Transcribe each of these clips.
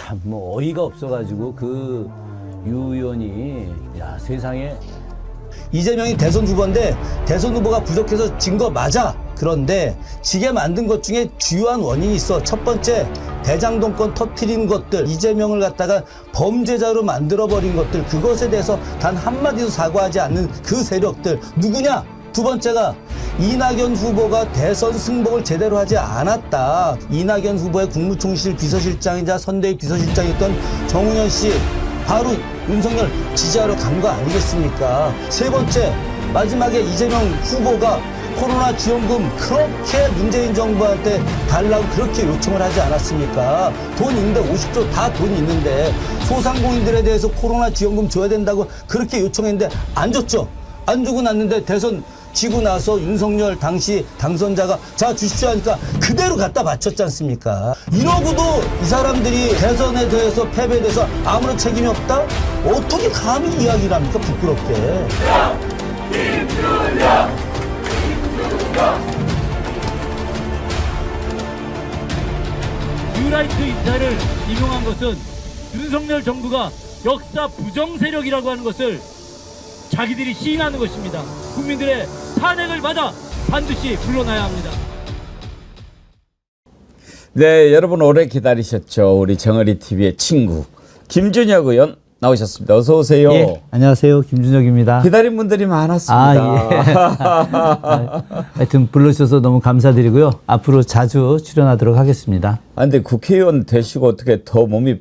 참 뭐 어이가 없어가지고 그 유 의원이 야 세상에 이재명이 대선 후보인데 대선 후보가 부족해서 진 거 맞아. 그런데 지게 만든 것 중에 주요한 원인이 있어. 첫 번째, 대장동권 터트린 것들, 이재명을 갖다가 범죄자로 만들어버린 것들, 그것에 대해서 단 한마디도 사과하지 않는 그 세력들 누구냐? 두 번째가 이낙연 후보가 대선 승복을 제대로 하지 않았다. 이낙연 후보의 국무총실 비서실장이자 선대위 비서실장이었던 정운현 씨 바로 윤석열 지지하러 간 거 아니겠습니까? 세 번째, 마지막에 이재명 후보가 코로나 지원금 그렇게 문재인 정부한테 달라고 그렇게 요청을 하지 않았습니까? 돈 있는데 50조 다 돈 있는데 소상공인들에 대해서 코로나 지원금 줘야 된다고 그렇게 요청했는데 안 줬죠. 안 주고 났는데 대선 지고 나서 윤석열 당시 당선자가 자 주십시오 하니까 그대로 갖다 바쳤지 않습니까? 이러고도 이 사람들이 대선에 대해서 패배에 대해서 아무런 책임이 없다? 어떻게 감히 이야기를 합니까? 부끄럽게. 뉴라이트 인사를 임용한 것은 윤석열 정부가 역사 부정 세력이라고 하는 것을 자기들이 시인하는 것입니다. 국민들의 탄핵을 받아 반드시 물러나야 합니다. 네, 여러분 오래 기다리셨죠. 우리 정어리 TV의 친구 김준혁 의원 나오셨습니다. 어서 오세요. 예, 안녕하세요. 김준혁입니다. 기다린 분들이 많았습니다. 하여튼 불러주셔서 너무 감사드리고요. 앞으로 자주 출연하도록 하겠습니다. 아, 근데 국회의원 되시고 어떻게 더 몸이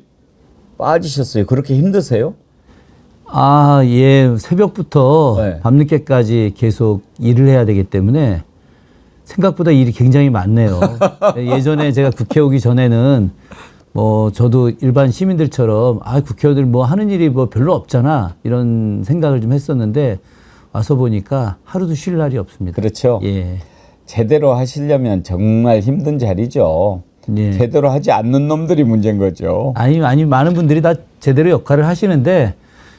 빠지셨어요? 그렇게 힘드세요? 아, 예. 새벽부터 네. 밤늦게까지 계속 일을 해야 되기 때문에 생각보다 일이 굉장히 많네요. 예전에 제가 국회 오기 전에는 뭐 저도 일반 시민들처럼 아, 국회의원들 뭐 하는 일이 뭐 별로 없잖아 이런 생각을 좀 했었는데 와서 보니까 하루도 쉴 날이 없습니다. 그렇죠. 예. 제대로 하시려면 정말 힘든 자리죠. 예. 제대로 하지 않는 놈들이 문제인 거죠. 아니, 많은 분들이 다 제대로 역할을 하시는데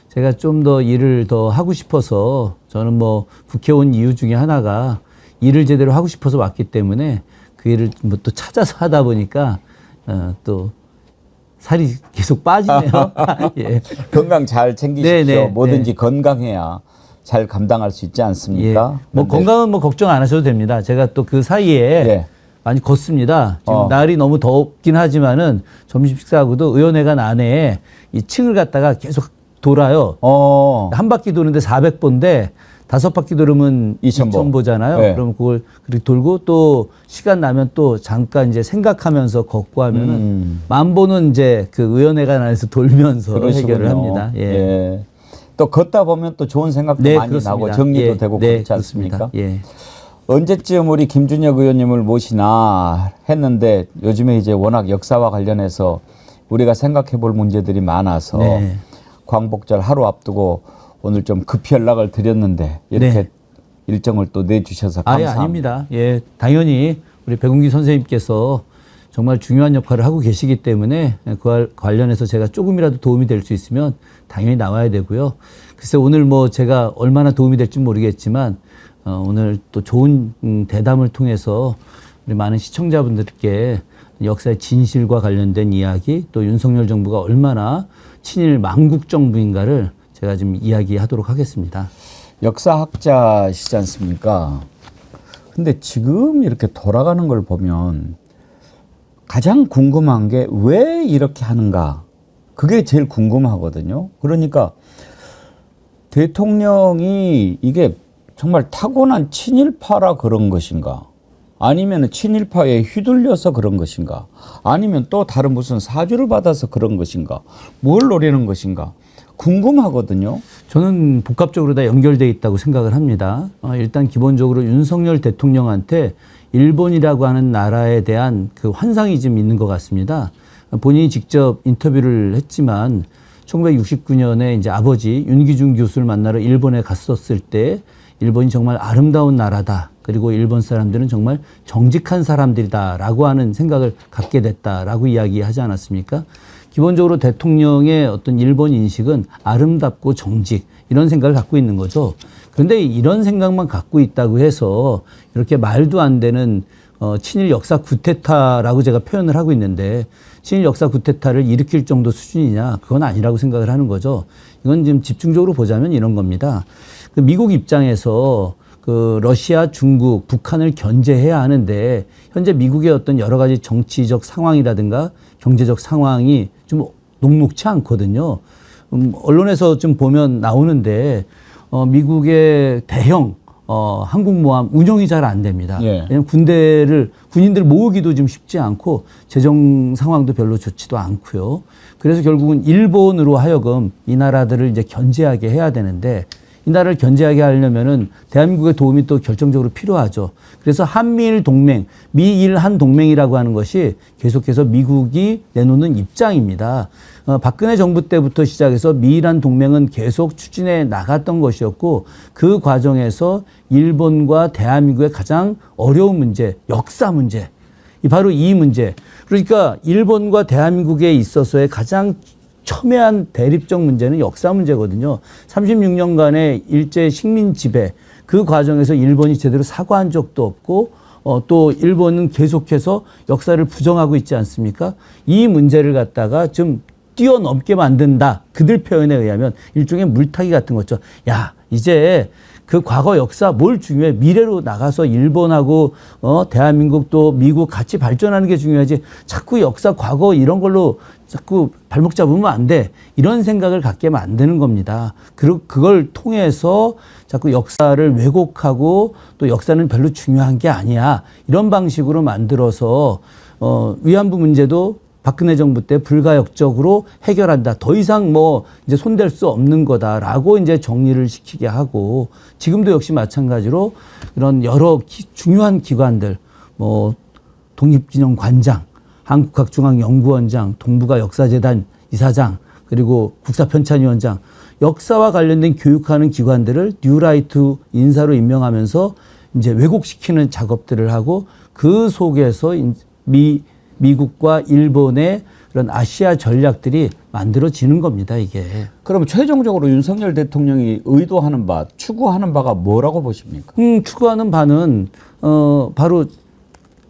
제가 좀 더 일을 더 하고 싶어서 저는 뭐 국회 온 이유 중에 하나가 일을 제대로 하고 싶어서 왔기 때문에 그 일을 뭐 또 찾아서 하다 보니까 또 살이 계속 빠지네요. 예. 건강 잘 챙기십시오. 네네, 뭐든지 네. 건강해야 잘 감당할 수 있지 않습니까? 예. 뭐 건강은 뭐 걱정 안 하셔도 됩니다. 제가 또 그 사이에 네. 많이 걷습니다. 지금 날이 너무 덥긴 하지만은 점심 식사하고도 의원회관 안에 이 층을 갖다가 계속 돌아요. 한 바퀴 도는데 400보인데 5바퀴 돌으면 2000보잖아요. 네. 그럼 그걸 그렇게 돌고 또 시간 나면 또 잠깐 이제 생각하면서 걷고 하면은 1000보는 이제 그 의원회관 안에서 돌면서 그러시군요. 해결을 합니다. 예. 예. 또 걷다 보면 또 좋은 생각도 네, 많이 그렇습니다. 나고 정리도 예. 되고 네, 그렇지 않습니까? 그렇습니다. 예. 언제쯤 우리 김준혁 의원님을 모시나 했는데 요즘에 이제 워낙 역사와 관련해서 우리가 생각해 볼 문제들이 많아서 네. 광복절 하루 앞두고 오늘 좀 급히 연락을 드렸는데 이렇게 네. 일정을 또 내주셔서 아예 감사합니다. 아닙니다. 예, 당연히 우리 백운기 선생님께서 정말 중요한 역할을 하고 계시기 때문에 그 관련해서 제가 조금이라도 도움이 될 수 있으면 당연히 나와야 되고요. 글쎄 오늘 뭐 제가 얼마나 도움이 될지 모르겠지만 오늘 또 좋은 대담을 통해서 우리 많은 시청자분들께 역사의 진실과 관련된 이야기 또 윤석열 정부가 얼마나 친일 망국 정부인가를 제가 지금 이야기하도록 하겠습니다. 역사학자시지 않습니까? 근데 지금 이렇게 돌아가는 걸 보면 가장 궁금한 게 왜 이렇게 하는가? 그게 제일 궁금하거든요. 그러니까 대통령이 이게 정말 타고난 친일파라 그런 것인가? 아니면 친일파에 휘둘려서 그런 것인가? 아니면 또 다른 무슨 사주를 받아서 그런 것인가? 뭘 노리는 것인가? 궁금하거든요. 저는 복합적으로 다 연결되어 있다고 생각을 합니다. 일단 기본적으로 윤석열 대통령한테 일본이라고 하는 나라에 대한 그 환상이 좀 있는 것 같습니다. 본인이 직접 인터뷰를 했지만 1969년에 이제 아버지 윤기중 교수를 만나러 일본에 갔었을 때 일본이 정말 아름다운 나라다. 그리고 일본 사람들은 정말 정직한 사람들이다라고 하는 생각을 갖게 됐다라고 이야기하지 않았습니까? 기본적으로 대통령의 어떤 일본 인식은 아름답고 정직 이런 생각을 갖고 있는 거죠. 그런데 이런 생각만 갖고 있다고 해서 이렇게 말도 안 되는 친일 역사 구테타라고 제가 표현을 하고 있는데 친일 역사 구테타를 일으킬 정도 수준이냐 그건 아니라고 생각을 하는 거죠. 이건 지금 집중적으로 보자면 이런 겁니다. 그 미국 입장에서 그 러시아, 중국, 북한을 견제해야 하는데 현재 미국의 어떤 여러 가지 정치적 상황이라든가 경제적 상황이 좀 녹록치 않거든요. 언론에서 좀 보면 나오는데 미국의 대형 항공모함 운영이 잘 안 됩니다. 예. 왜냐하면 군인들 모으기도 좀 쉽지 않고 재정 상황도 별로 좋지도 않고요. 그래서 결국은 일본으로 하여금 이 나라들을 이제 견제하게 해야 되는데 이 나라를 견제하게 하려면은 대한민국의 도움이 또 결정적으로 필요하죠. 그래서 한미일 동맹, 미일 한 동맹이라고 하는 것이 계속해서 미국이 내놓는 입장입니다. 박근혜 정부 때부터 시작해서 미일 한 동맹은 계속 추진해 나갔던 것이었고 그 과정에서 일본과 대한민국의 가장 어려운 문제, 역사 문제, 바로 이 문제. 그러니까 일본과 대한민국에 있어서의 가장 첨예한 대립적 문제는 역사 문제거든요. 36년간의 일제 식민 지배, 그 과정에서 일본이 제대로 사과한 적도 없고 또 일본은 계속해서 역사를 부정하고 있지 않습니까? 이 문제를 갖다가 좀 뛰어넘게 만든다. 그들 표현에 의하면 일종의 물타기 같은 거죠. 야, 이제 그 과거 역사 뭘 중요해? 미래로 나가서 일본하고 대한민국 또 미국 같이 발전하는 게 중요하지. 자꾸 역사 과거 이런 걸로 자꾸 발목 잡으면 안 돼. 이런 생각을 갖게 만드는 겁니다. 그리고 그걸 통해서 자꾸 역사를 왜곡하고 또 역사는 별로 중요한 게 아니야. 이런 방식으로 만들어서 위안부 문제도 박근혜 정부 때 불가역적으로 해결한다. 더 이상 뭐 이제 손댈 수 없는 거다라고 이제 정리를 시키게 하고 지금도 역시 마찬가지로 이런 여러 중요한 기관들 뭐 독립기념관장, 한국학중앙연구원장, 동북아 역사재단 이사장 그리고 국사편찬위원장 역사와 관련된 교육하는 기관들을 뉴라이트 인사로 임명하면서 이제 왜곡시키는 작업들을 하고 그 속에서 미국과 일본의 그런 아시아 전략들이 만들어지는 겁니다, 이게. 그럼 최종적으로 윤석열 대통령이 의도하는 바, 추구하는 바가 뭐라고 보십니까? 추구하는 바는 바로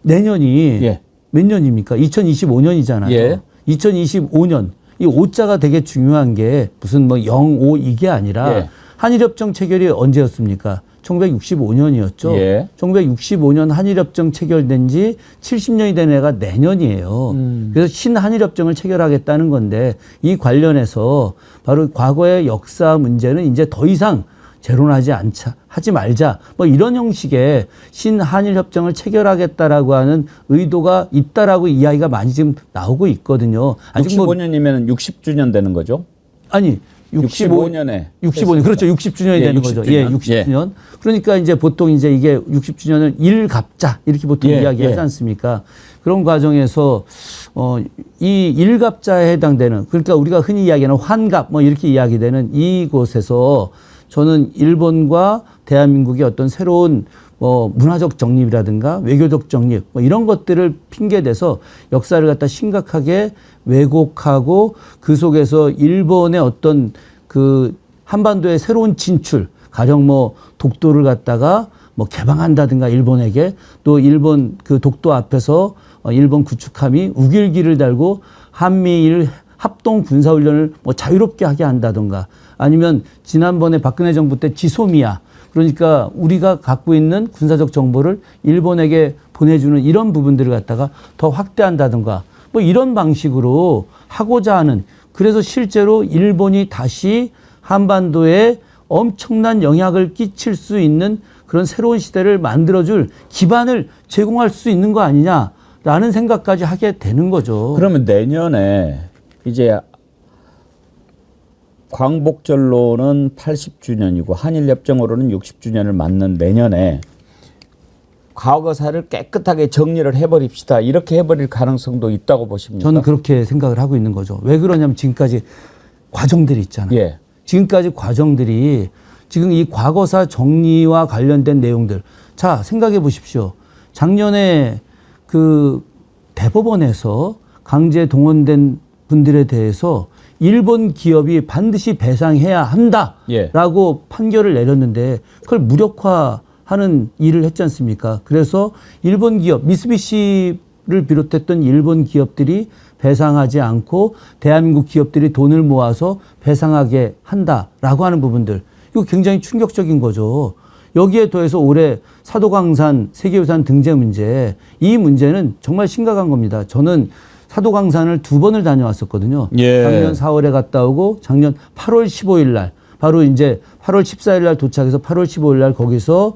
내년이 예. 몇 년입니까? 2025년이잖아요. 예. 2025년 이 5자가 되게 중요한 게 무슨 뭐 05 이게 아니라 예. 한일협정 체결이 언제였습니까? 1965년이었죠. 예. 1965년 한일협정 체결된 지 70년이 된 해가 내년이에요. 그래서 신한일협정을 체결하겠다는 건데 이 관련해서 바로 과거의 역사 문제는 이제 더 이상 재론하지 하지 말자. 뭐 이런 형식의 신한일협정을 체결하겠다라고 하는 의도가 있다라고 이야기가 많이 지금 나오고 있거든요. 아직 65년이면 60주년 되는 거죠? 아니 65년에 65년 그렇죠. 60주년이 예, 되는 60주년. 거죠. 예, 60주년. 그러니까 이제 보통 이제 이게 60주년을 일갑자 이렇게 보통 예, 이야기하지 예. 않습니까? 그런 과정에서 이 일갑자에 해당되는 그러니까 우리가 흔히 이야기하는 환갑 뭐 이렇게 이야기되는 이곳에서 저는 일본과 대한민국의 어떤 새로운 문화적 정립이라든가 외교적 정립 뭐 이런 것들을 핑계대서 역사를 갖다 심각하게 왜곡하고 그 속에서 일본의 어떤 그 한반도의 새로운 진출 가령 뭐 독도를 갖다가 뭐 개방한다든가 일본에게 또 일본 그 독도 앞에서 일본 구축함이 우길기를 달고 한미일 합동 군사훈련을 뭐 자유롭게 하게 한다든가 아니면 지난번에 박근혜 정부 때 지소미아 그러니까 우리가 갖고 있는 군사적 정보를 일본에게 보내주는 이런 부분들을 갖다가 더 확대한다든가 뭐 이런 방식으로 하고자 하는 그래서 실제로 일본이 다시 한반도에 엄청난 영향을 끼칠 수 있는 그런 새로운 시대를 만들어줄 기반을 제공할 수 있는 거 아니냐라는 생각까지 하게 되는 거죠. 그러면 내년에 이제 광복절로는 80주년이고 한일협정으로는 60주년을 맞는 내년에 과거사를 깨끗하게 정리를 해버립시다. 이렇게 해버릴 가능성도 있다고 보십니까? 저는 그렇게 생각을 하고 있는 거죠. 왜 그러냐면 지금까지 과정들이 있잖아요. 예. 지금까지 과정들이 지금 이 과거사 정리와 관련된 내용들. 자, 생각해 보십시오. 작년에 그 대법원에서 강제 동원된 분들에 대해서 일본 기업이 반드시 배상해야 한다라고 예. 판결을 내렸는데 그걸 무력화한 하는 일을 했지 않습니까? 그래서 일본 기업, 미쓰비시를 비롯했던 일본 기업들이 배상하지 않고 대한민국 기업들이 돈을 모아서 배상하게 한다라고 하는 부분들. 이거 굉장히 충격적인 거죠. 여기에 더해서 올해 사도강산 세계유산 등재 문제, 이 문제는 정말 심각한 겁니다. 저는 사도강산을 2번을 다녀왔었거든요. 예. 작년 4월에 갔다 오고 작년 8월 15일 날, 바로 이제 8월 14일 날 도착해서 8월 15일 날 거기서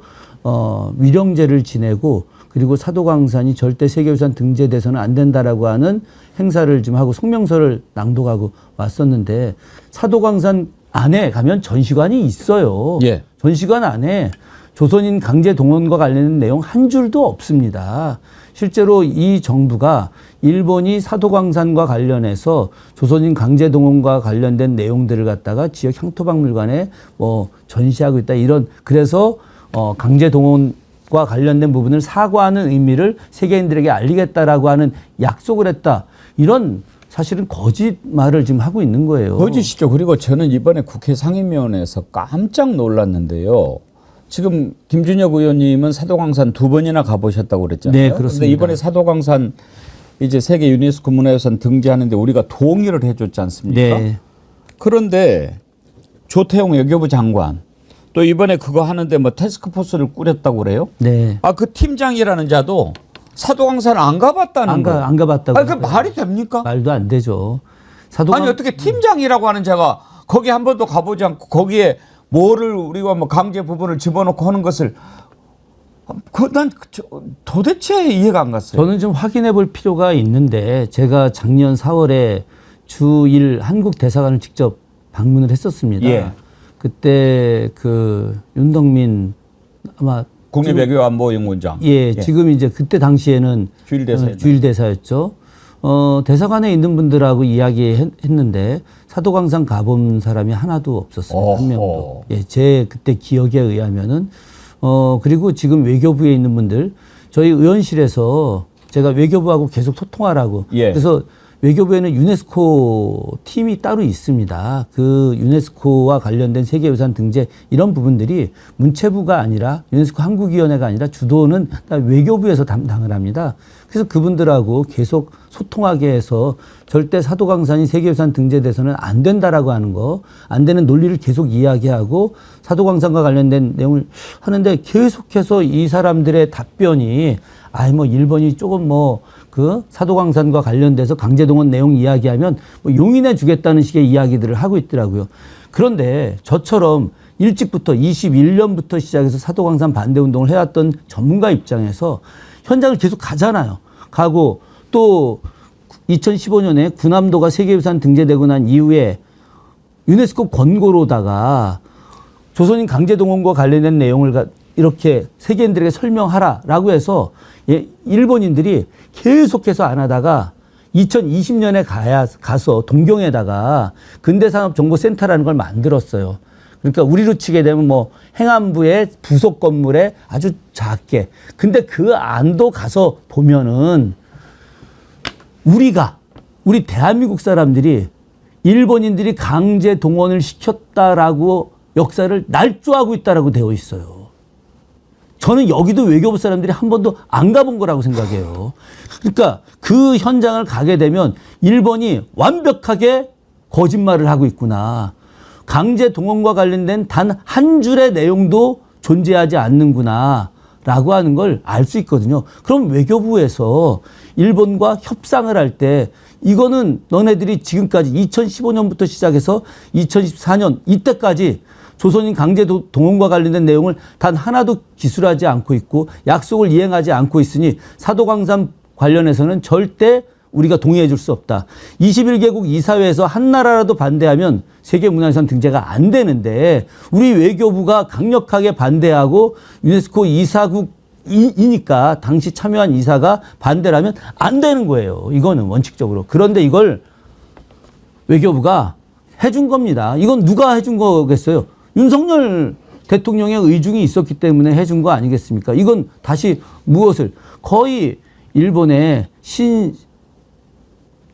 위령제를 지내고, 그리고 사도강산이 절대 세계유산 등재돼서는 안 된다라고 하는 행사를 좀 하고 성명서를 낭독하고 왔었는데, 사도강산 안에 가면 전시관이 있어요. 예. 전시관 안에 조선인 강제 동원과 관련된 내용 한 줄도 없습니다. 실제로 이 정부가 일본이 사도광산과 관련해서 조선인 강제 동원과 관련된 내용들을 갖다가 지역 향토박물관에 뭐 전시하고 있다, 이런, 그래서 강제 동원과 관련된 부분을 사과하는 의미를 세계인들에게 알리겠다라고 하는 약속을 했다, 이런 사실은 거짓말을 지금 하고 있는 거예요. 거짓이죠. 그리고 저는 이번에 국회 상임위원회에서 깜짝 놀랐는데요. 지금 김준혁 의원님은 사도광산 2번이나 가보셨다고 그랬잖아요. 네, 그렇습니다. 그런데 이번에 사도광산 이제 세계 유네스코 문화유산 등재하는데 우리가 동의를 해줬지 않습니까? 네. 그런데 조태용 외교부 장관 또 이번에 그거 하는데 뭐 태스크포스를 꾸렸다고 그래요? 네. 아, 그 팀장이라는 자도 사도광산을 안 가봤다는 거예요. 안 가봤다고. 아니, 그 말이 됩니까? 말도 안 되죠. 아니, 어떻게 팀장이라고 하는 자가 거기 한 번도 가보지 않고 거기에 뭐를 우리가 뭐 강제 부분을 집어넣고 하는 것을 난 도대체 이해가 안 갔어요. 저는 좀 확인해 볼 필요가 있는데, 제가 작년 4월에 주1 한국 대사관을 직접 방문을 했었습니다. 예. 그때 그 윤덕민 아마 국립외교안보연구원장. 예, 지금 이제 그때 당시에는 주일대사였죠. 대사관에 있는 분들하고 이야기했는데 사도광산 가본 사람이 하나도 없었어요. 한 명도. 예, 제 그때 기억에 의하면은 그리고 지금 외교부에 있는 분들, 저희 의원실에서 제가 외교부하고 계속 소통하라고. 예. 그래서 외교부에는 유네스코 팀이 따로 있습니다. 그 유네스코와 관련된 세계유산 등재 이런 부분들이 문체부가 아니라 유네스코 한국위원회가 아니라 주도는 다 외교부에서 담당을 합니다. 그래서 그분들하고 계속 소통하게 해서 절대 사도광산이 세계유산 등재돼서는 안 된다라고 하는 거, 안 되는 논리를 계속 이야기하고 사도광산과 관련된 내용을 하는데, 계속해서 이 사람들의 답변이 뭐 일본이 조금 그 사도광산과 관련돼서 강제동원 내용 이야기하면 뭐 용인해 주겠다는 식의 이야기들을 하고 있더라고요. 그런데 저처럼 일찍부터 21년부터 시작해서 사도광산 반대운동을 해왔던 전문가 입장에서 현장을 계속 가잖아요. 가고 또 2015년에 군함도가 세계유산 등재되고 난 이후에 유네스코 권고로다가 조선인 강제동원과 관련된 내용을 이렇게 세계인들에게 설명하라라고 해서 일본인들이 계속해서 안 하다가 2020년에 가서 동경에다가 근대산업정보센터라는 걸 만들었어요. 그러니까 우리로 치게 되면 뭐 행안부의 부속 건물에 아주 작게. 근데 그 안도 가서 보면은 우리 대한민국 사람들이 일본인들이 강제 동원을 시켰다라고 역사를 날조하고 있다라고 되어 있어요. 저는 여기도 외교부 사람들이 한 번도 안 가본 거라고 생각해요. 그러니까 그 현장을 가게 되면 일본이 완벽하게 거짓말을 하고 있구나. 강제 동원과 관련된 단 한 줄의 내용도 존재하지 않는구나 라고 하는 걸 알 수 있거든요. 그럼 외교부에서 일본과 협상을 할 때 이거는 너네들이 지금까지 2015년부터 시작해서 2014년 이때까지 조선인 강제 동원과 관련된 내용을 단 하나도 기술하지 않고 있고 약속을 이행하지 않고 있으니 사도광산 관련해서는 절대 우리가 동의해 줄 수 없다. 21개국 이사회에서 한 나라라도 반대하면 세계문화유산 등재가 안 되는데 우리 외교부가 강력하게 반대하고 유네스코 이사국이니까 당시 참여한 이사가 반대를 하면 안 되는 거예요. 이거는 원칙적으로. 그런데 이걸 외교부가 해준 겁니다. 이건 누가 해준 거겠어요? 윤석열 대통령의 의중이 있었기 때문에 해준 거 아니겠습니까? 이건 다시 무엇을 거의 일본의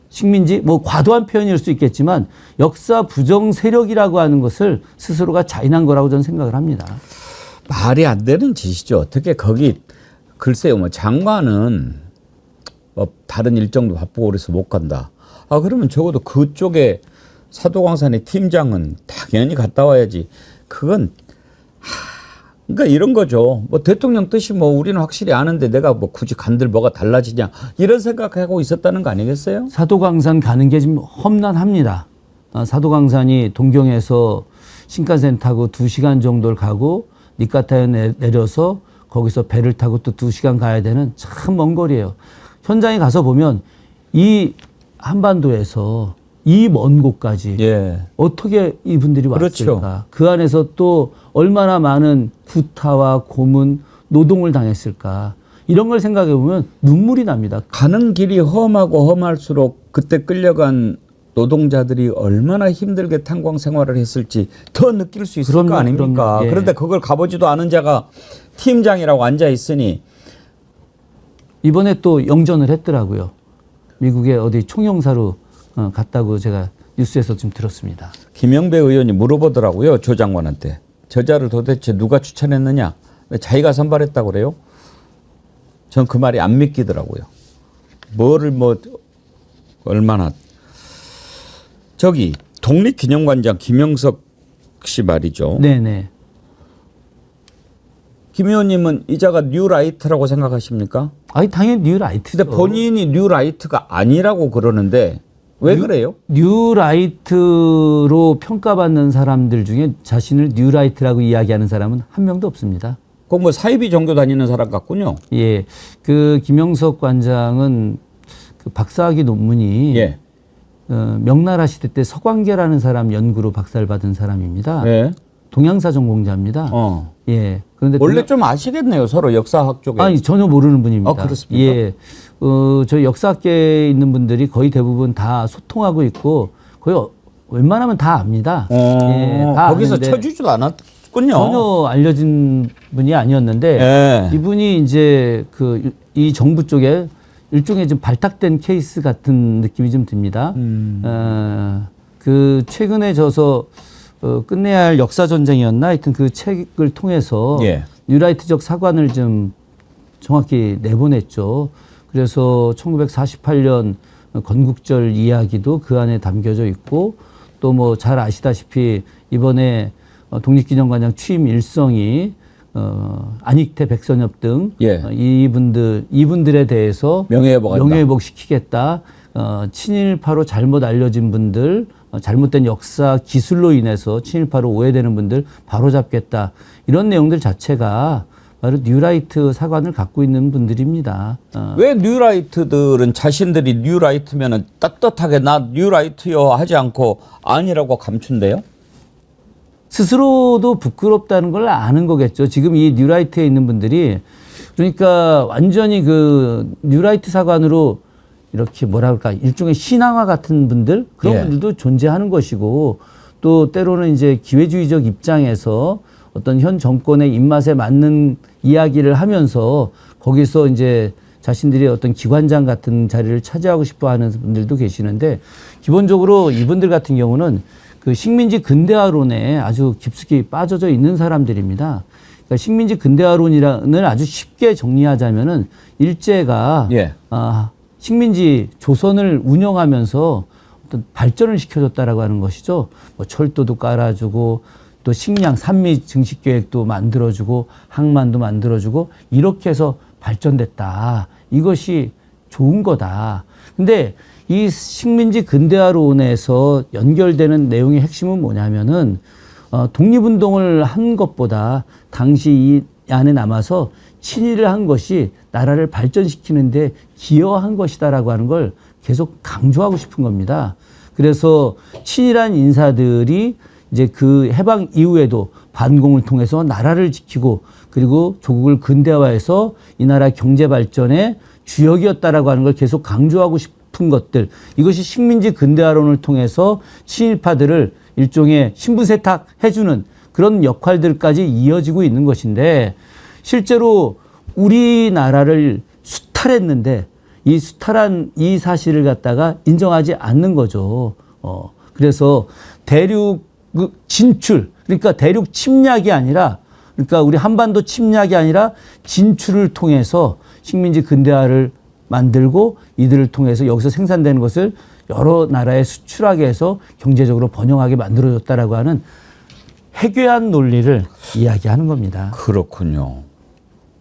식민지 뭐 과도한 표현일 수 있겠지만 역사 부정 세력이라고 하는 것을 스스로가 자인한 거라고 저는 생각을 합니다. 말이 안 되는 짓이죠. 어떻게 거기 글쎄요, 뭐 장관은 뭐 다른 일정도 바쁘고 그래서 못 간다. 아 그러면 적어도 그쪽에 사도광산의 팀장은 당연히 갔다 와야지. 그건 그러니까 이런 거죠. 뭐 대통령 뜻이 뭐 우리는 확실히 아는데 내가 뭐 굳이 간들 뭐가 달라지냐 이런 생각하고 있었다는 거 아니겠어요? 사도광산 가는 게 지금 험난합니다. 사도광산이 동경에서 신칸센 타고 2시간 정도를 가고 니카타에 내려서 거기서 배를 타고 또 2시간 가야 되는 참 먼 거리예요. 현장에 가서 보면 이 한반도에서 이 먼 곳까지 예. 어떻게 이분들이 그렇죠. 왔을까? 그 안에서 또 얼마나 많은 구타와 고문, 노동을 당했을까? 이런 걸 생각해 보면 눈물이 납니다. 가는 길이 험하고 험할수록 그때 끌려간 노동자들이 얼마나 힘들게 탄광 생활을 했을지 더 느낄 수 있을 그럼요, 거 아닙니까? 그럼요. 예. 그런데 그걸 가보지도 않은 자가 팀장이라고 앉아 있으니 이번에 또 영전을 했더라고요. 미국의 어디 총영사로 갔다고 제가 뉴스에서 좀 들었습니다. 김영배 의원이 물어보더라고요. 조 장관한테. 저자를 도대체 누가 추천했느냐? 왜 자기가 선발했다고 그래요? 전 그 말이 안 믿기더라고요. 뭐를 뭐 얼마나. 저기 독립기념관장 김영석 씨 말이죠. 네네. 김 의원님은 이 자가 뉴라이트라고 생각하십니까? 아니 당연히 뉴라이트죠. 근데 본인이 뉴라이트가 아니라고 그러는데 왜 그래요? 뉴라이트로 평가받는 사람들 중에 자신을 뉴라이트라고 이야기하는 사람은 한 명도 없습니다. 그 뭐 사이비 종교 다니는 사람 같군요. 예, 그 김영석 관장은 그 박사학위 논문이 예. 명나라 시대 때 서광계라는 사람 연구로 박사를 받은 사람입니다. 예. 동양사 전공자입니다. 어. 예. 그런데 원래 좀 아시겠네요. 서로 역사학 쪽에. 아니 전혀 모르는 분입니다. 아, 그렇습니까? 예. 저희 역사학계에 있는 분들이 거의 대부분 다 소통하고 있고 거의 웬만하면 다 압니다. 예, 다 거기서 아는데 쳐주지도 않았군요. 전혀 알려진 분이 아니었는데 예. 이분이 이제 이 정부 쪽에 일종의 좀 발탁된 케이스 같은 느낌이 좀 듭니다. 그 최근에 끝내야 할 역사 전쟁이었나 하여튼 그 책을 통해서 예. 뉴라이트적 사관을 좀 정확히 내보냈죠. 그래서 1948년 건국절 이야기도 그 안에 담겨져 있고 또 뭐 잘 아시다시피 이번에 독립기념관장 취임 일성이 안익태, 백선엽 등 예. 이분들에 대해서 명예회복 시키겠다. 친일파로 잘못 알려진 분들, 잘못된 역사 기술로 인해서 친일파로 오해되는 분들 바로잡겠다. 이런 내용들 자체가 바로 뉴라이트 사관을 갖고 있는 분들입니다. 왜 뉴라이트들은 자신들이 뉴라이트면은 떳떳하게 나 뉴라이트요 하지 않고 아니라고 감춘대요? 스스로도 부끄럽다는 걸 아는 거겠죠. 지금 이 뉴라이트에 있는 분들이 그러니까 완전히 그 뉴라이트 사관으로 이렇게 뭐라 그럴까 일종의 신앙화 같은 분들 그런 예. 분들도 존재하는 것이고 또 때로는 이제 기회주의적 입장에서 어떤 현 정권의 입맛에 맞는 이야기를 하면서 거기서 이제 자신들이 어떤 기관장 같은 자리를 차지하고 싶어 하는 분들도 계시는데 기본적으로 이분들 같은 경우는 그 식민지 근대화론에 아주 깊숙이 빠져져 있는 사람들입니다. 그러니까 식민지 근대화론을 아주 쉽게 정리하자면은 일제가 예. 식민지 조선을 운영하면서 어떤 발전을 시켜줬다라고 하는 것이죠. 뭐 철도도 깔아주고 또 식량 산미 증식 계획도 만들어주고 항만도 만들어주고 이렇게 해서 발전됐다. 이것이 좋은 거다. 근데 이 식민지 근대화론에서 연결되는 내용의 핵심은 뭐냐면은 독립운동을 한 것보다 당시 이 안에 남아서 친일을 한 것이 나라를 발전시키는데 기여한 것이다라고 하는 걸 계속 강조하고 싶은 겁니다. 그래서 친일한 인사들이 이제 그 해방 이후에도 반공을 통해서 나라를 지키고 그리고 조국을 근대화해서 이 나라 경제 발전의 주역이었다라고 하는 걸 계속 강조하고 싶은 것들 이것이 식민지 근대화론을 통해서 친일파들을 일종의 신분 세탁해주는 그런 역할들까지 이어지고 있는 것인데 실제로 우리나라를 수탈했는데 이 수탈한 이 사실을 갖다가 인정하지 않는 거죠. 그래서 대륙 진출 그러니까 대륙 침략이 아니라 그러니까 우리 한반도 침략이 아니라 진출을 통해서 식민지 근대화를 만들고 이들을 통해서 여기서 생산되는 것을 여러 나라에 수출하게 해서 경제적으로 번영하게 만들어줬다라고 하는 해괴한 논리를 이야기하는 겁니다. 그렇군요.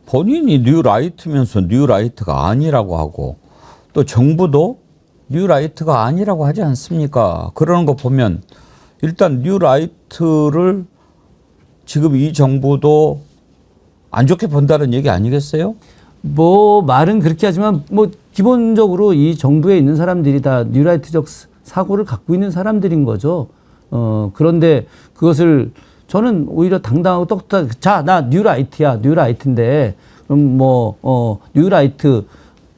본인이 뉴라이트면서 뉴라이트가 아니라고 하고 또 정부도 뉴라이트가 아니라고 하지 않습니까? 그러는 거 보면 일단 뉴라이트를 지금 이 정부도 안 좋게 본다는 얘기 아니겠어요? 뭐 말은 그렇게 하지만 뭐 기본적으로 이 정부에 있는 사람들이 다 뉴라이트적 사고를 갖고 있는 사람들인 거죠. 그런데 그것을 저는 오히려 당당하고 똑똑하게 자, 나 뉴라이트야. 뉴라이트인데 그럼 뉴라이트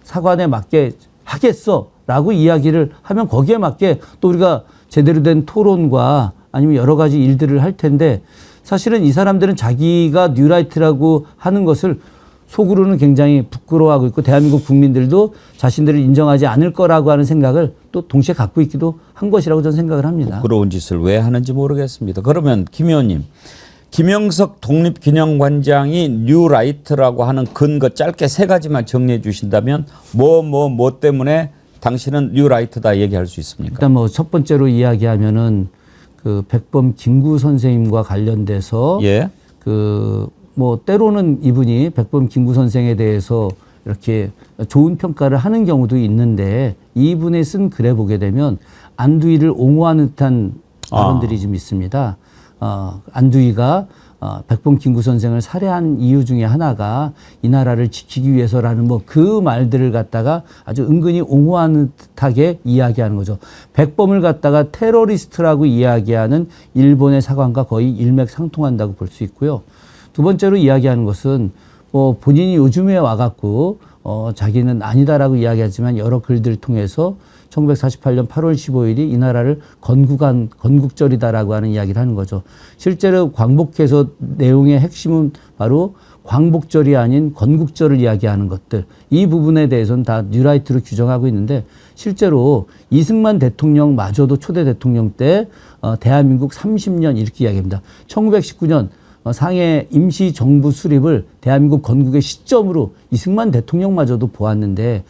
사관에 맞게 하겠어. 라고 이야기를 하면 거기에 맞게 또 우리가 제대로 된 토론과 아니면 여러 가지 일들을 할 텐데 사실은 이 사람들은 자기가 뉴라이트라고 하는 것을 속으로는 굉장히 부끄러워하고 있고 대한민국 국민들도 자신들을 인정하지 않을 거라고 하는 생각을 또 동시에 갖고 있기도 한 것이라고 저는 생각을 합니다. 부끄러운 짓을 왜 하는지 모르겠습니다. 그러면 김 의원님, 김영석 독립기념관장이 뉴라이트라고 하는 근거 짧게 3가지만 정리해 주신다면 뭐 때문에 당신은 뉴라이트다 얘기할 수 있습니까? 일단 뭐 첫 번째로 이야기하면은 그 백범 김구 선생님과 관련돼서 예. 뭐 때로는 이분이 백범 김구 선생에 대해서 이렇게 좋은 평가를 하는 경우도 있는데 이분의 쓴 글에 보게 되면 안두희를 옹호하는 듯한 발언들이 좀 있습니다. 안두희가 백범 김구 선생을 살해한 이유 중에 하나가 이 나라를 지키기 위해서라는 뭐 그 말들을 갖다가 아주 은근히 옹호하는 듯하게 이야기하는 거죠. 백범을 갖다가 테러리스트라고 이야기하는 일본의 사관과 거의 일맥상통한다고 볼 수 있고요. 두 번째로 이야기하는 것은 본인이 요즘에 와갖고 자기는 아니다라고 이야기하지만 여러 글들을 통해서 1948년 8월 15일이 이 나라를 건국한 건국절이다라고 하는 이야기를 하는 거죠. 실제로 광복해서 내용의 핵심은 바로 광복절이 아닌 건국절을 이야기하는 것들. 이 부분에 대해서는 다 뉴라이트로 규정하고 있는데 실제로 이승만 대통령마저도 초대 대통령 때 대한민국 30년 이렇게 이야기합니다. 1919년 상해 임시정부 수립을 대한민국 건국의 시점으로 이승만 대통령마저도 보았는데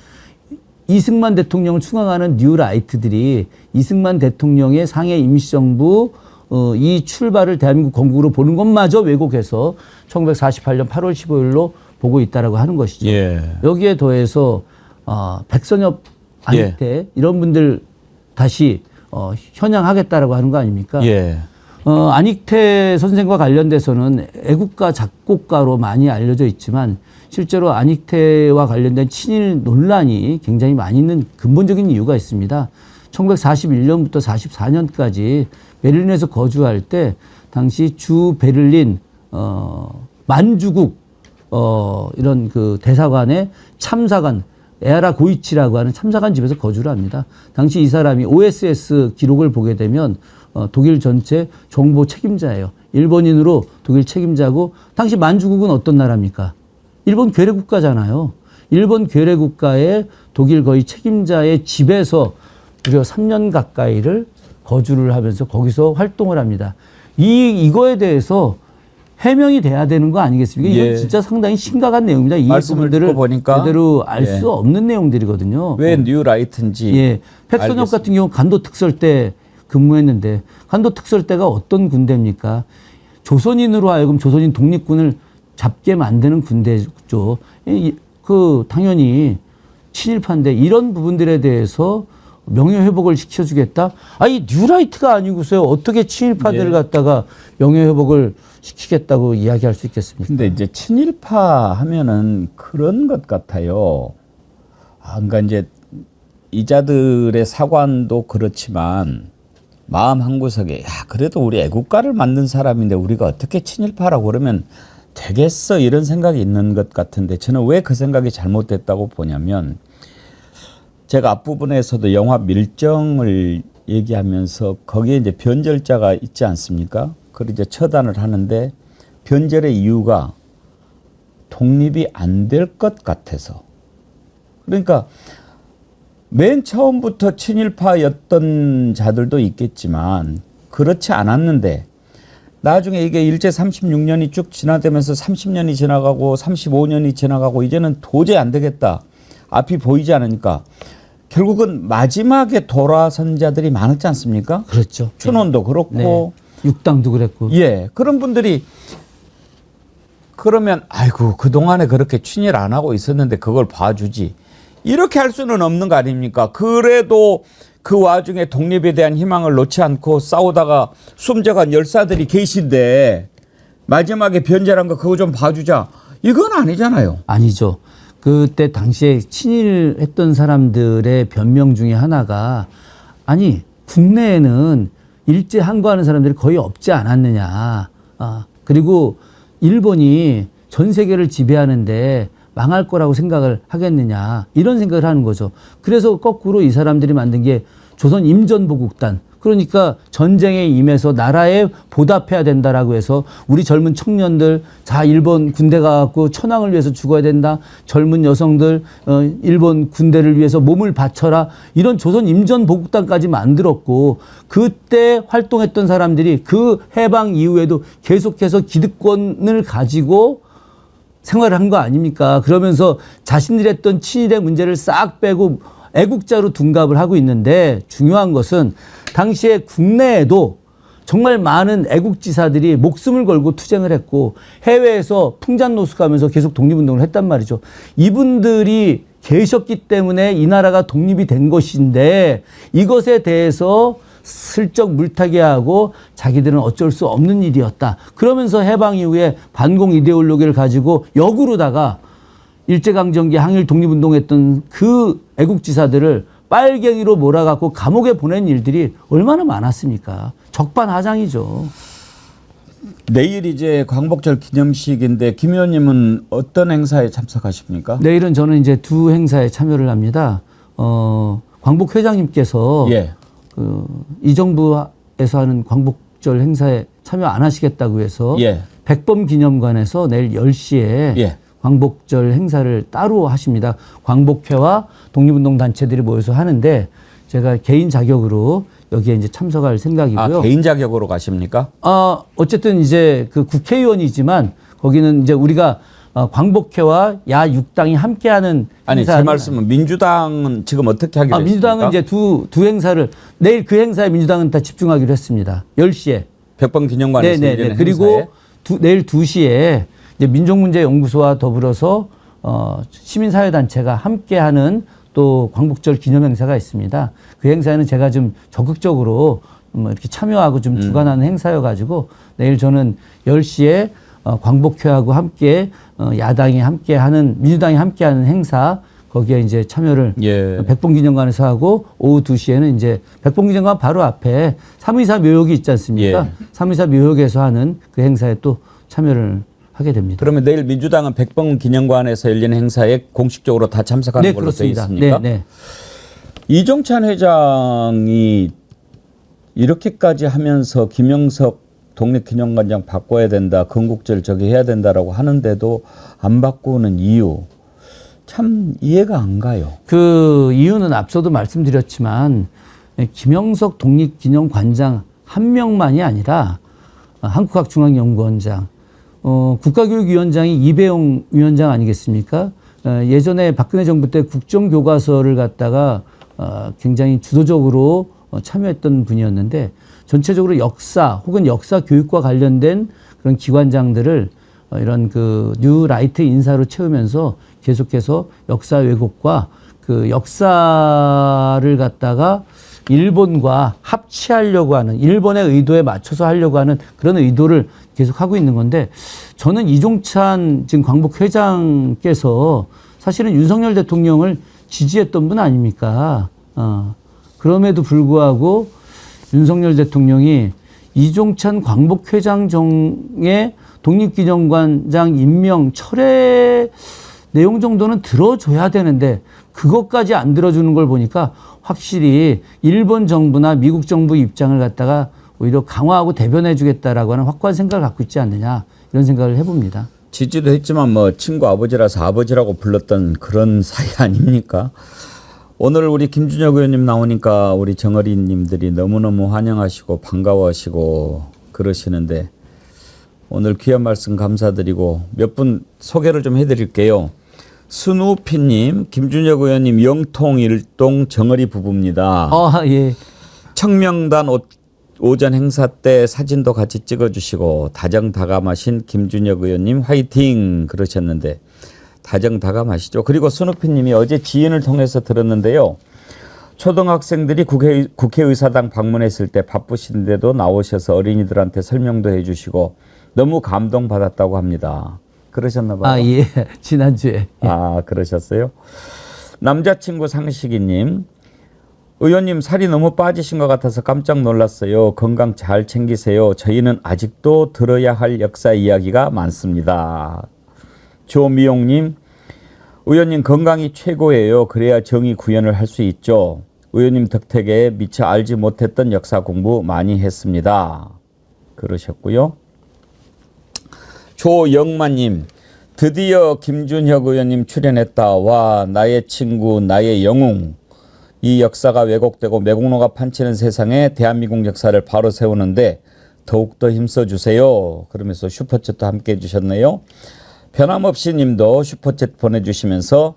이승만 대통령을 추앙하는 뉴라이트들이 이승만 대통령의 상해 임시정부 이 출발을 대한민국 건국으로 보는 것마저 왜곡해서 1948년 8월 15일로 보고 있다라고 하는 것이죠. 예. 여기에 더해서 백선엽 안익태 이런 분들 다시 현양하겠다라고 하는 거 아닙니까? 예. 안익태 선생과 관련돼서는 애국가 작곡가로 많이 알려져 있지만 실제로 안익태와 관련된 친일 논란이 굉장히 많이 있는 근본적인 이유가 있습니다. 1941년부터 44년까지 베를린에서 거주할 때 당시 주 베를린 만주국 이런 그 대사관의 참사관 에아라 고이치라고 하는 참사관 집에서 거주를 합니다. 당시 이 사람이 OSS 기록을 보게 되면 독일 전체 정보 책임자예요. 일본인으로 독일 책임자고 당시 만주국은 어떤 나라입니까? 일본 괴뢰 국가잖아요. 일본 괴뢰 국가의 독일 거의 책임자의 집에서 무려 3년 가까이를 거주를 하면서 거기서 활동을 합니다. 이거에 대해서 해명이 돼야 되는 거 아니겠습니까? 이건 예. 진짜 상당히 심각한 내용입니다. 이 말씀을 부분들을 듣고 보니까 제대로 알 수 예. 없는 내용들이거든요. 왜 뉴라이트인지. 예. 백선엽 알겠습니다. 같은 경우 간도 특설 때 근무했는데 간도 특설 때가 어떤 군대입니까? 조선인으로 하여금 조선인 독립군을 잡게 만드는 군대죠. 당연히 친일파인데 이런 부분들에 대해서 명예회복을 시켜주겠다? 아니, 뉴라이트가 아니고서요. 어떻게 친일파들을 예. 갖다가 명예회복을 시키겠다고 이야기할 수 있겠습니까? 근데 이제 친일파 하면은 그런 것 같아요. 그러니까 이제 이자들의 사관도 그렇지만 마음 한구석에 그래도 우리 애국가를 만든 사람인데 우리가 어떻게 친일파라고 그러면 되겠어 이런 생각이 있는 것 같은데 저는 왜 그 생각이 잘못됐다고 보냐면 제가 앞부분에서도 영화 밀정을 얘기하면서 거기에 이제 변절자가 있지 않습니까? 그걸 이제 처단을 하는데 변절의 이유가 독립이 안 될 것 같아서. 그러니까 맨 처음부터 친일파였던 자들도 있겠지만 그렇지 않았는데 나중에 이게 일제 36년이 쭉 지나되면서 30년이 지나가고 35년이 지나가고 이제는 도저히 안 되겠다. 앞이 보이지 않으니까 결국은 마지막에 돌아선 자들이 많았지 않습니까? 그렇죠. 춘원도 그렇고 네. 육당도 그랬고. 예, 그런 분들이 그러면 아이고 그동안에 그렇게 친일 안 하고 있었는데 그걸 봐주지. 이렇게 할 수는 없는 거 아닙니까? 그래도 그 와중에 독립에 대한 희망을 놓지 않고 싸우다가 숨져간 열사들이 계신데 마지막에 변절한 거 그거 좀 봐주자. 이건 아니잖아요. 아니죠. 그때 당시에 친일했던 사람들의 변명 중에 하나가 아니 국내에는 일제 항거하는 사람들이 거의 없지 않았느냐. 그리고 일본이 전 세계를 지배하는데 망할 거라고 생각을 하겠느냐. 이런 생각을 하는 거죠. 그래서 거꾸로 이 사람들이 만든 게 조선 임전보국단. 그러니까 전쟁에 임해서 나라에 보답해야 된다라고 해서 우리 젊은 청년들 자 일본 군대 가갖고 천황을 위해서 죽어야 된다. 젊은 여성들 일본 군대를 위해서 몸을 바쳐라. 이런 조선 임전보국단까지 만들었고 그때 활동했던 사람들이 그 해방 이후에도 계속해서 기득권을 가지고 생활을 한 거 아닙니까? 그러면서 자신들이 했던 친일의 문제를 싹 빼고 애국자로 둔갑을 하고 있는데 중요한 것은 당시에 국내에도 정말 많은 애국지사들이 목숨을 걸고 투쟁을 했고 해외에서 풍잔노숙하면서 계속 독립운동을 했단 말이죠. 이분들이 계셨기 때문에 이 나라가 독립이 된 것인데 이것에 대해서 슬쩍 물타기 하고 자기들은 어쩔 수 없는 일이었다. 그러면서 해방 이후에 반공 이데올로기를 가지고 역으로다가 일제강점기 항일 독립운동했던 그 애국지사들을 빨갱이로 몰아갖고 감옥에 보낸 일들이 얼마나 많았습니까? 적반하장이죠. 내일 이제 광복절 기념식인데 김 의원님은 어떤 행사에 참석하십니까? 내일은 저는 이제 두 행사에 참여를 합니다. 광복 회장님께서 예. 이 정부에서 하는 광복절 행사에 참여 안 하시겠다고 해서 예. 백범 기념관에서 내일 10시에 예. 광복절 행사를 따로 하십니다. 광복회와 독립운동 단체들이 모여서 하는데 제가 개인 자격으로 여기에 이제 참석할 생각이고요. 개인 자격으로 가십니까? 어쨌든 이제 그 국회의원이지만 거기는 이제 우리가 광복회와 야 6당이 함께하는 아니 제 말씀은 민주당은 지금 어떻게 하기로 했습니까? 민주당은 이제 두 행사를 내일 그 행사에 민주당은 다 집중하기로 했습니다. 10시에. 백범 기념관에서 네네네. 그리고 내일 2시에 이제 민족문제연구소와 더불어서 시민사회단체가 함께하는 또 광복절 기념행사가 있습니다. 그 행사에는 제가 좀 적극적으로 이렇게 참여하고 좀 주관하는 행사여가지고 내일 저는 10시에 광복회하고 함께 야당이 함께하는 민주당이 함께하는 행사 거기에 이제 참여를 백범기념관에서 하고 오후 2시에는 이제 백범기념관 바로 앞에 3.24 묘역이 있지 않습니까? 3.24 묘역에서 하는 그 행사에 또 참여를 하게 됩니다. 그러면 내일 민주당은 백범 기념관에서 열리는 행사에 공식적으로 다 참석하는 걸로 되어 있습니까? 네. 이종찬 회장이 이렇게까지 하면서 김영석 독립기념관장 바꿔야 된다, 건국절 저기 해야 된다라고 하는데도 안 바꾸는 이유 참 이해가 안 가요. 그 이유는 앞서도 말씀드렸지만 김영석 독립기념관장 한 명만이 아니라 한국학중앙연구원장, 국가교육위원장이 이배용 위원장 아니겠습니까? 예전에 박근혜 정부 때 국정교과서를 갖다가 굉장히 주도적으로 참여했던 분이었는데 전체적으로 역사 혹은 역사 교육과 관련된 그런 기관장들을 이런 그 뉴라이트 인사로 채우면서 계속해서 역사 왜곡과 그 역사를 갖다가 일본과 합치하려고 하는 일본의 의도에 맞춰서 하려고 하는 그런 의도를 계속 하고 있는 건데 저는 이종찬 지금 광복 회장께서 사실은 윤석열 대통령을 지지했던 분 아닙니까? 그럼에도 불구하고 윤석열 대통령이 이종찬 광복 회장정의 독립기념관장 임명 철회 내용 정도는 들어줘야 되는데 그것까지 안 들어주는 걸 보니까 확실히 일본 정부나 미국 정부 입장을 갖다가 오히려 강화하고 대변해 주겠다라고 하는 확고한 생각을 갖고 있지 않느냐 이런 생각을 해봅니다. 지지도 했지만 뭐 친구 아버지라서 아버지라고 불렀던 그런 사이 아닙니까? 오늘 우리 김준혁 의원님 나오니까 우리 정어리님들이 너무너무 환영하시고 반가워하시고 그러시는데 오늘 귀한 말씀 감사드리고 몇 분 소개를 좀 해드릴게요. 스누피님, 김준혁 의원님 영통 일동 정어리 부부입니다. 예. 청명단 오전 행사 때 사진도 같이 찍어주시고 다정다감하신 김준혁 의원님 화이팅 그러셨는데 다정다감하시죠. 그리고 스누피님이 어제 지인을 통해서 들었는데요. 초등학생들이 국회의사당 방문했을 때 바쁘신데도 나오셔서 어린이들한테 설명도 해주시고 너무 감동받았다고 합니다. 그러셨나 봐요. 예. 지난주에. 그러셨어요? 남자친구 상식이님. 의원님 살이 너무 빠지신 것 같아서 깜짝 놀랐어요. 건강 잘 챙기세요. 저희는 아직도 들어야 할 역사 이야기가 많습니다. 조미용님. 의원님 건강이 최고예요. 그래야 정의 구현을 할 수 있죠. 의원님 덕택에 미처 알지 못했던 역사 공부 많이 했습니다. 그러셨고요. 조영만님. 드디어 김준혁 의원님 출연했다. 와 나의 친구 나의 영웅. 이 역사가 왜곡되고 매국노가 판치는 세상에 대한민국 역사를 바로 세우는데 더욱더 힘써주세요. 그러면서 슈퍼챗도 함께 해주셨네요. 변함없이 님도 슈퍼챗 보내주시면서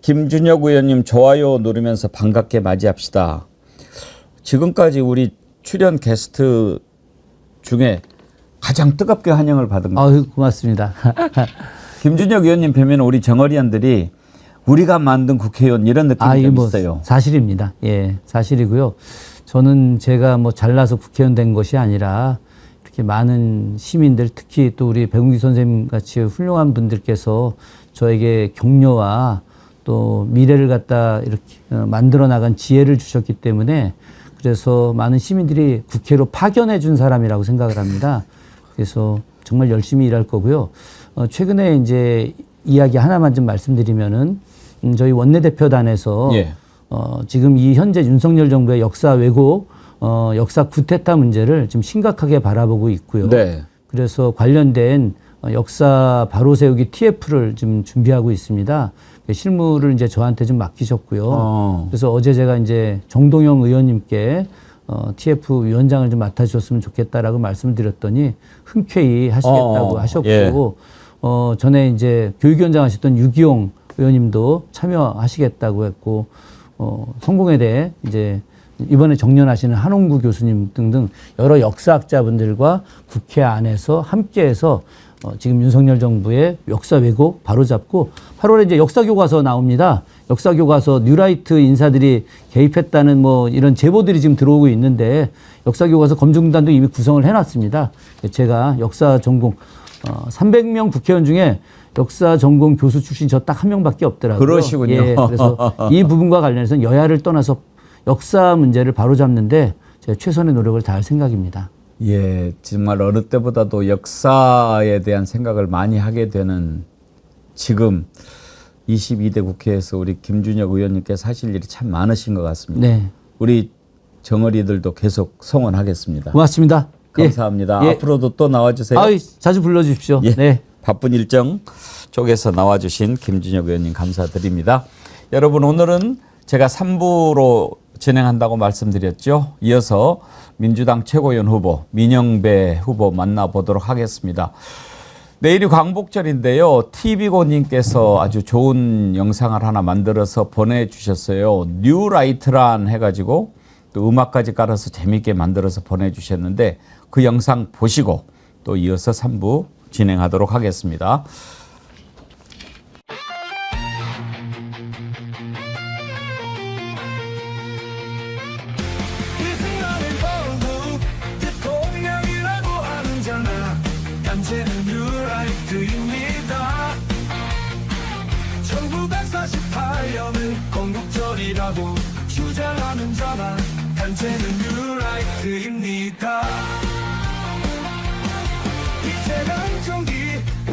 김준혁 의원님 좋아요 누르면서 반갑게 맞이합시다. 지금까지 우리 출연 게스트 중에 가장 뜨겁게 환영을 받은 거. 고맙습니다. 김준혁 의원님 뵈면 우리 정어리안들이 우리가 만든 국회의원 이런 느낌이 좀 있어요. 사실입니다. 예, 사실이고요. 저는 제가 뭐 잘나서 국회의원 된 것이 아니라 이렇게 많은 시민들, 특히 또 우리 백운기 선생님 같이 훌륭한 분들께서 저에게 격려와 또 미래를 갖다 이렇게 만들어 나간 지혜를 주셨기 때문에 그래서 많은 시민들이 국회로 파견해 준 사람이라고 생각을 합니다. 그래서 정말 열심히 일할 거고요. 최근에 이제 이야기 하나만 좀 말씀드리면은 저희 원내대표단에서 지금 이 현재 윤석열 정부의 역사 왜곡, 역사 구태타 문제를 좀 심각하게 바라보고 있고요. 네. 그래서 관련된 역사 바로 세우기 TF를 좀 준비하고 있습니다. 실무를 이제 저한테 좀 맡기셨고요. 그래서 어제 제가 이제 정동영 의원님께 TF 위원장을 좀 맡아주셨으면 좋겠다라고 말씀을 드렸더니 흔쾌히 하시겠다고 하셨고, 전에 이제 교육위원장 하셨던 유기용 의원님도 참여하시겠다고 했고, 성공회대 이제 이번에 정년하시는 한홍구 교수님 등등 여러 역사학자분들과 국회 안에서 함께해서 지금 윤석열 정부의 역사 왜곡 바로잡고 8월에 이제 역사교과서 나옵니다. 역사교과서 뉴라이트 인사들이 개입했다는 뭐 이런 제보들이 지금 들어오고 있는데 역사교과서 검증단도 이미 구성을 해놨습니다. 제가 역사 전공 300명 국회의원 중에 역사 전공 교수 출신 저 딱 한 명밖에 없더라고요. 그러시군요. 예, 그래서 이 부분과 관련해서 여야를 떠나서 역사 문제를 바로잡는데 제가 최선의 노력을 다할 생각입니다. 예, 정말 어느 때보다도 역사에 대한 생각을 많이 하게 되는 지금 22대 국회에서 우리 김준혁 의원님께서 하실 일이 참 많으신 것 같습니다. 네. 우리 정어리들도 계속 성원하겠습니다. 고맙습니다. 감사합니다. 예. 앞으로도 또 나와주세요. 자주 불러주십시오. 예. 네. 바쁜 일정 쪽에서 나와주신 김준혁 의원님 감사드립니다. 여러분 오늘은 제가 3부로 진행한다고 말씀드렸죠. 이어서 민주당 최고위원 후보 민영배 후보 만나보도록 하겠습니다. 내일이 광복절인데요. TV고님께서 아주 좋은 영상을 하나 만들어서 보내주셨어요. 뉴라이트란 해가지고 또 음악까지 깔아서 재미있게 만들어서 보내주셨는데 그 영상 보시고 또 이어서 3부 진행하도록 하겠습니다. 단체는 뉴라이트입니다. 1948년을 건국절이라고 주장하는 자나 단체는 뉴라이트입니다. 이제는 정기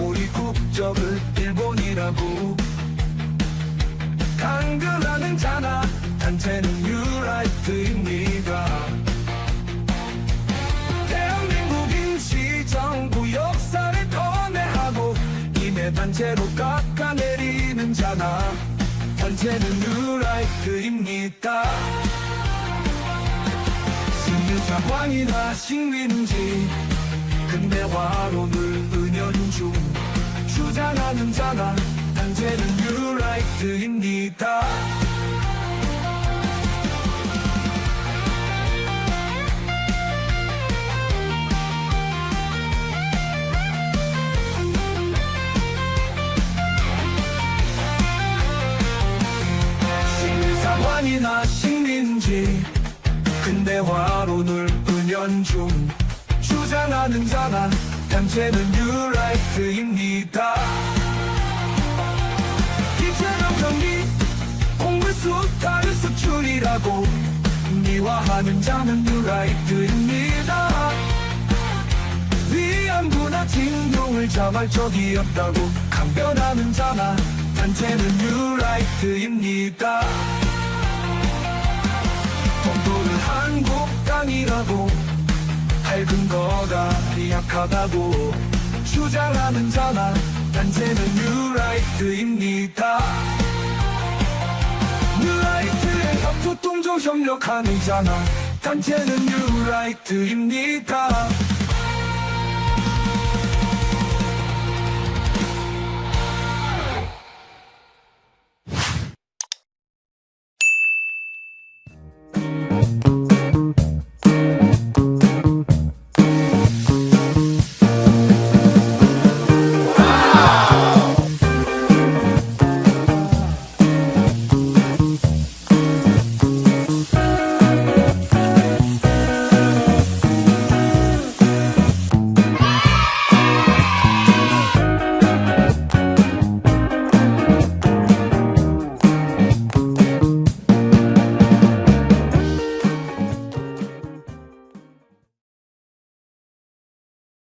우리 국적을 일본이라고 강변하는 자나 단체는 뉴라이트입니다. 정부 역사를 도내하고 임의 단체로 깎아내리는 자나 단체는 뉴라이트입니다. 식민사관이나 식민지 근대화론을 은연중 주장하는 자나 단체는 뉴라이트입니다. 식민사관이나 식민지 근대화론을 은연중 주장하는 자나 단체는 뉴라이트입니다. 이재명 정리 공물수탈을 수출이라고 미화하는 자는 뉴라이트입니다. 위안부나 징용을 자발적이었다고 강변하는 자나 단체는 뉴라이트입니다. 동도를 한국 땅이라고 할 근거가 약하다고 주장하는 자나 단체는 뉴라이트입니다. 뉴라이트의 협조동조 협력하는 자나 단체는 뉴라이트입니다.